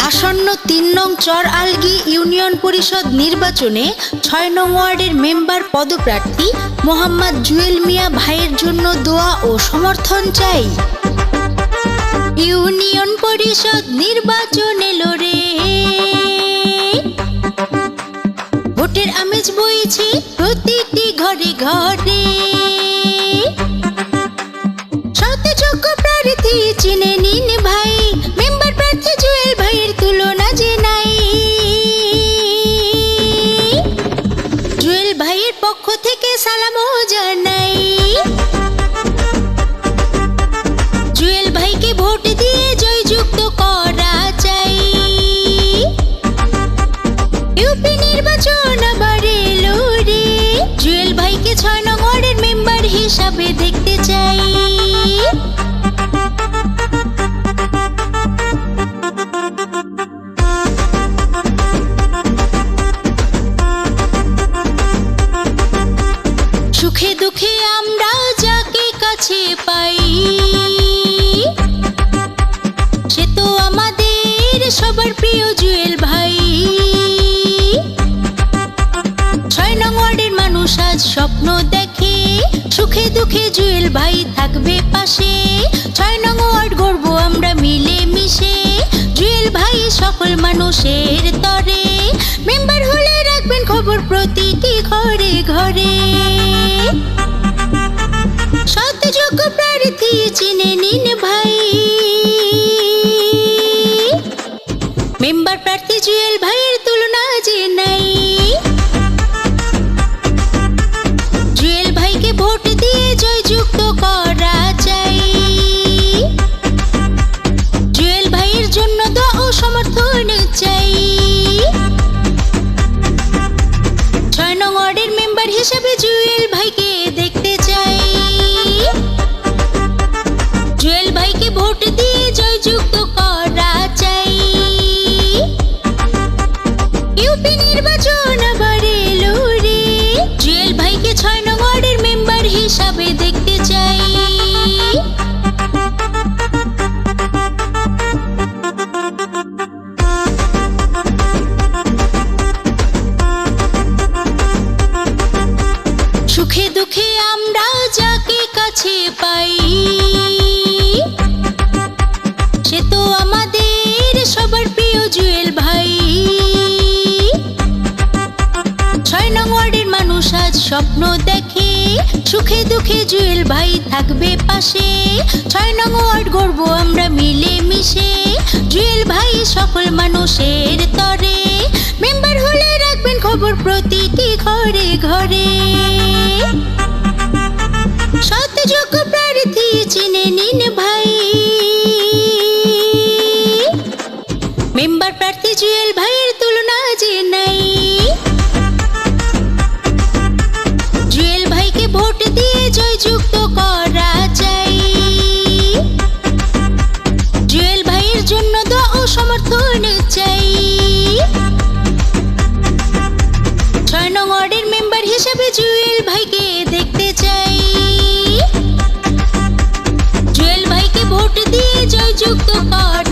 আসন্ন ৩ নং চর algae union পরিষদ নির্বাচনে ৬ নং ওয়ার্ডের মেম্বার পদপ্রার্থী মোহাম্মদ জুয়েল মিয়া ভাইয়ের জন্য দোয়া ও সমর্থন চাই। ইউনিয়ন পরিষদ নির্বাচন এলো রে, ভোটের আমেজ বইছে প্রতিটি ঘরে ঘরে। সত্যযোগ্য প্রার্থী চিনে নিন ভাই, মেম্বার প্রার্থী জুয়েল ভাইয়ের তুলনা যে নাই। জুয়েল ভাইয়ের পক্ষ থেকে সালামও জানাই। জুয়েল ভাইকে ভোট দিয়ে জয়যুক্ত করা চাই। ইউপি নির্বাচন আবার এলো রে, জুয়েল ভাইকে ৬ নং ওয়ার্ডের মেম্বার হিসাবে দেখতে চাই। সুখে দুঃখে আমরা যাকে কাছে পাই, সে তো আমাদের সবার প্রিয় জুয়েল ভাই। ৬ নং ওয়ার্ডের মানুষ আজ স্বপ্ন দেখে, সুখে দুঃখে জুয়েল ভাই থাকবে পাশে। ৬ নং ওয়ার্ড গড়ব আমরা মিলে মিশে, জুয়েল ভাই সকল মানুষের তরে। মেম্বার হলে রাখবেন খবর প্রতিটি ঘরে ঘরে। সত্যযোগ্য প্রার্থী চিনে নিন ভাই, মেম্বার প্রার্থী জুয়েল ভাইয়ের তুলনা যে নাই। জুয়েল ভাইকে ভোট দিয়ে জয়যুক্ত করা চাই। জুয়েল ভাইয়ের জন্য দোয়া ও সমর্থন চাই। ৬ নং ওয়ার্ডের মেম্বার হিসেবে জুয়েল ভাইকে দেখতে চাই। জুয়েল ভাইকে ভোট দিয়ে জয়যুক্ত করা চাই। ইউপি নির্বাচন আবার এলো রে, জুয়েল ভাইকে ৬ নং ওয়ার্ডের মেম্বার হিসাবে দেখতে চাই। সুখে দুঃখে আমরা যাকে কাছে পাই, সে তো আমাদের সবার প্রিয় জুয়েল ভাই। ৬ নং ওয়ার্ডের মানুষ আজ স্বপ্ন দেখে, সুখে দুঃখে জুয়েল ভাই থাকবে পাশে। ৬ নং ওয়ার্ড গড়ব আমরা মিলে মিশে, জুয়েল ভাই সকল মানুষের তরে। মেম্বার হলে রাখবেন খবর প্রতিটি ঘরে ঘরে। সত্যযোগ্য প্রার্থী চিনে নিন ভাই, মেম্বার প্রার্থী জুয়েল ভাইয়ের তুলনা যে নাই। জুয়েল ভাইকে ভোট দিয়ে জয়যুক্ত করা চাই। জুয়েল ভাইয়ের জন্য দোয়া ও সমর্থন চাই। ৬ নং ওয়ার্ডের মেম্বার হিসেবে জুয়েল ভাইকে দেখতে চাই। জুয়েল ভাইকে ভোট দিয়ে জয়যুক্ত করা